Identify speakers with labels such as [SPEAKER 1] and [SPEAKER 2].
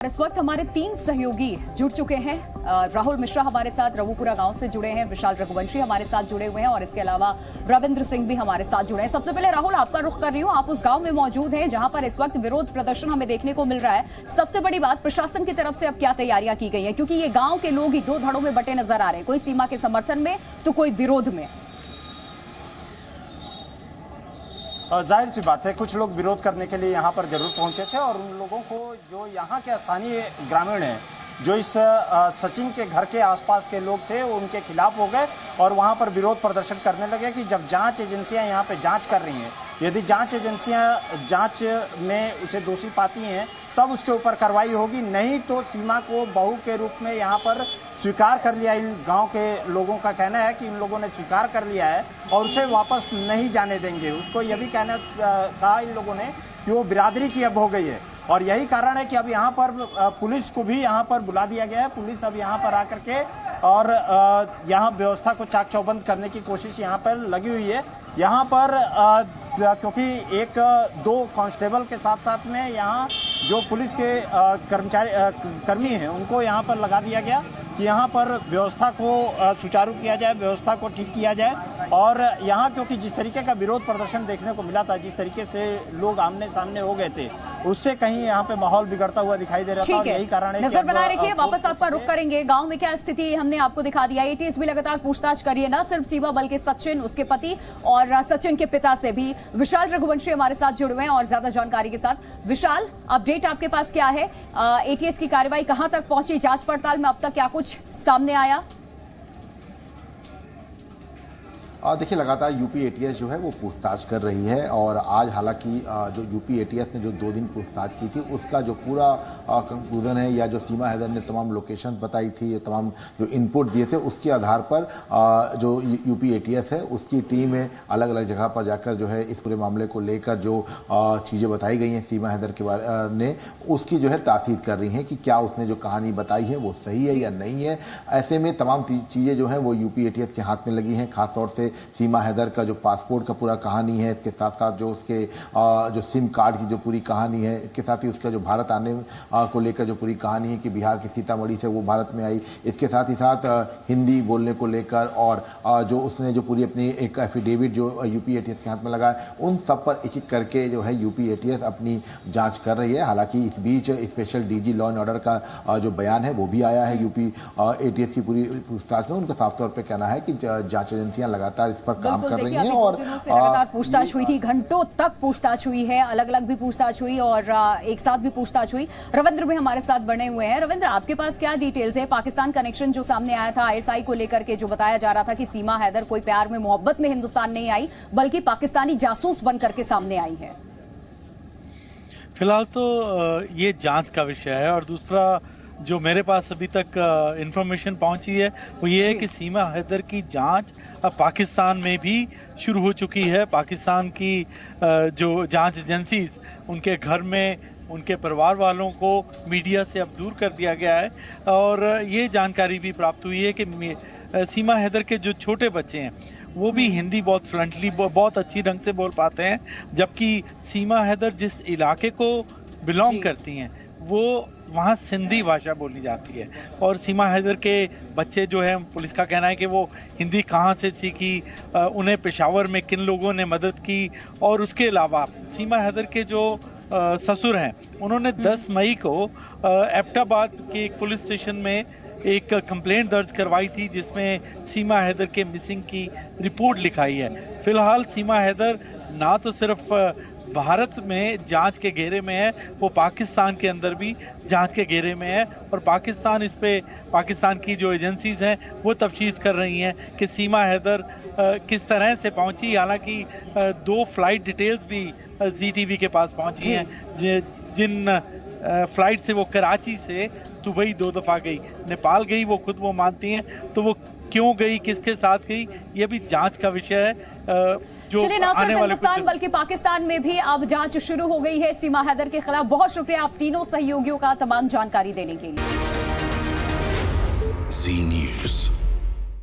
[SPEAKER 1] इस वक्त हमारे 3 सहयोगी जुड़ चुके हैं। राहुल मिश्रा हमारे साथ रवुपुरा गांव से जुड़े हैं, विशाल रघुवंशी हमारे साथ जुड़े हुए हैं और इसके अलावा रविंद्र सिंह भी हमारे साथ जुड़े हैं। सबसे पहले राहुल, आपका रुख कर रही हूं, आप उस गांव में मौजूद हैं जहां पर इस वक्त विरोध प्रदर्शन हमें देखने को मिल रहा है। सबसे बड़ी बात, प्रशासन की तरफ से अब क्या तैयारियां की गई हैं, क्योंकि ये गांव के लोग ही 2 धड़ों में बटे नजर आ रहे हैं, कोई सीमा के समर्थन में तो कोई विरोध में।
[SPEAKER 2] जाहिर सी बात है, कुछ लोग विरोध करने के लिए यहाँ पर जरूर पहुंचे थे और उन लोगों को जो यहाँ के स्थानीय ग्रामीण हैं, जो इस सचिन के घर के आसपास के लोग थे, उनके खिलाफ हो गए और वहाँ पर विरोध प्रदर्शन करने लगे कि जब जांच एजेंसियाँ यहाँ पे जांच कर रही हैं, यदि जांच एजेंसियाँ जांच में उसे दोषी पाती हैं तब उसके ऊपर कार्रवाई होगी, नहीं तो सीमा को बहू के रूप में यहाँ पर स्वीकार कर लिया। इन गांव के लोगों का कहना है कि इन लोगों ने स्वीकार कर लिया है और उसे वापस नहीं जाने देंगे। उसको यह भी कहना कहा इन लोगों ने कि वो बिरादरी की अब हो गई है और यही कारण है कि अब यहाँ पर पुलिस को भी यहाँ पर बुला दिया गया है। पुलिस अब यहाँ पर आकर के और यहाँ व्यवस्था को चाक चौबंद करने की कोशिश यहाँ पर लगी हुई है। यहाँ पर क्योंकि 1-2 कांस्टेबल के साथ साथ में यहाँ जो पुलिस के कर्मी हैं, उनको यहाँ पर लगा दिया गया कि यहाँ पर व्यवस्था को सुचारू किया जाए, व्यवस्था को ठीक किया जाए। और यहाँ क्योंकि जिस तरीके का विरोध प्रदर्शन देखने को मिला था, जिस तरीके से लोग आमने सामने हो गए थे, उससे कहीं यहाँ पे माहौल बिगड़ता हुआ दिखाई दे रहा था। यही कारण है,
[SPEAKER 1] नजर बनाए रखिए, वापस आपका रुख करेंगे। गांव में क्या स्थिति हमने आपको दिखा दिया। एटीएस भी लगातार पूछताछ करिए, न सिर्फ सीमा बल्कि सचिन, उसके पति और सचिन के पिता से भी। विशाल रघुवंशी हमारे साथ जुड़े हुए हैं और ज्यादा जानकारी के साथ। विशाल, अपडेट आपके पास क्या है? एटीएस की कार्रवाई कहां तक पहुंची? जांच पड़ताल में अब तक क्या कुछ सामने आया?
[SPEAKER 3] देखिए, लगातार यूपी एटीएस जो है वो पूछताछ कर रही है और आज हालांकि जो यूपी एटीएस ने जो 2 दिन पूछताछ की थी, उसका जो पूरा कंक्लूजन है, या जो सीमा हैदर ने तमाम लोकेशन बताई थी, तमाम जो इनपुट दिए थे, उसके आधार पर जो यूपी एटीएस है उसकी टीम अलग अलग जगह पर जाकर जो है इस पूरे मामले को लेकर जो चीज़ें बताई गई हैं सीमा हैदर के बारे ने, उसकी जो है तासीद कर रही हैं कि क्या उसने जो कहानी बताई है वो सही है या नहीं है। ऐसे में तमाम चीज़ें जो हैं वो यूपी एटीएस के हाथ में लगी हैं। खासतौर से सीमा हैदर का जो पासपोर्ट का पूरा कहानी है, इसके साथ साथ जो उसके जो सिम कार्ड की जो पूरी कहानी है, इसके साथ ही उसका जो भारत आने को लेकर जो पूरी कहानी है कि बिहार के सीतामढ़ी से वो भारत में आई, इसके साथ ही साथ हिंदी बोलने को लेकर और जो उसने जो पूरी अपनी एक एफिडेविट जो यूपी एटीएस के हाथ में लगा है, उन सब पर एक एक करके जो है यूपी एटीएस अपनी जाँच कर रही है। हालांकि इस बीच special DG law and order का जो बयान है वो भी आया है यूपी एटीएस की पूरी पूछताछ में। उनका साफ तौर पर कहना है कि जाँच एजेंसियां लगातार इस पर काम कर रही हैं और
[SPEAKER 1] लगातार पूछताछ हुई थी, घंटों तक पूछताछ हुई है, अलग अलग भी पूछताछ हुई और एक साथ भी पूछताछ हुई। रविंद्र भी हमारे साथ बने हुए हैं। रविंद्र, आपके पास क्या डिटेल्स है? पाकिस्तान कनेक्शन जो सामने आया था आईएसआई को लेकर के, जो बताया जा रहा था कि सीमा हैदर कोई प्यार में मोहब्बत में हिंदुस्तान नहीं आई, बल्कि पाकिस्तानी जासूस बन करके सामने आई है।
[SPEAKER 4] फिलहाल तो ये जांच का विषय है और दूसरा जो मेरे पास अभी तक इंफॉर्मेशन पहुंची है वो ये है कि सीमा हैदर की जांच अब पाकिस्तान में भी शुरू हो चुकी है। पाकिस्तान की जो जांच एजेंसीज, उनके घर में उनके परिवार वालों को मीडिया से अब दूर कर दिया गया है और ये जानकारी भी प्राप्त हुई है कि सीमा हैदर के जो छोटे बच्चे हैं वो भी हिंदी बहुत फ्लुएंटली, बहुत अच्छी ढंग से बोल पाते हैं, जबकि सीमा हैदर जिस इलाके को बिलोंग करती हैं वो वहाँ सिंधी भाषा बोली जाती है। और सीमा हैदर के बच्चे जो हैं, पुलिस का कहना है कि वो हिंदी कहाँ से सीखी, उन्हें पेशावर में किन लोगों ने मदद की। और उसके अलावा सीमा हैदर के जो ससुर हैं, उन्होंने 10 मई को एबटाबाद के एक पुलिस स्टेशन में एक कंप्लेंट दर्ज करवाई थी जिसमें सीमा हैदर के मिसिंग की रिपोर्ट लिखाई है। फिलहाल सीमा हैदर ना तो सिर्फ भारत में जांच के घेरे में है, वो पाकिस्तान के अंदर भी जांच के घेरे में है और पाकिस्तान इस पे, पाकिस्तान की जो एजेंसीज हैं वो तफ्तीश कर रही हैं कि सीमा हैदर किस तरह से पहुंची। हालांकि 2 फ्लाइट डिटेल्स भी ZTV के पास पहुंची हैं, जिन फ्लाइट से वो कराची से दुबई 2 दफ़ा गई, नेपाल गई, वो खुद वो मानती हैं। तो वो क्यों गई, किसके साथ गई, ये भी जांच का विषय है। जो
[SPEAKER 1] चलिए, ना सिर्फ हिंदुस्तान बल्कि पाकिस्तान में भी अब जांच शुरू हो गई है सीमा हैदर के खिलाफ। बहुत शुक्रिया आप तीनों सहयोगियों का तमाम जानकारी देने के लिए।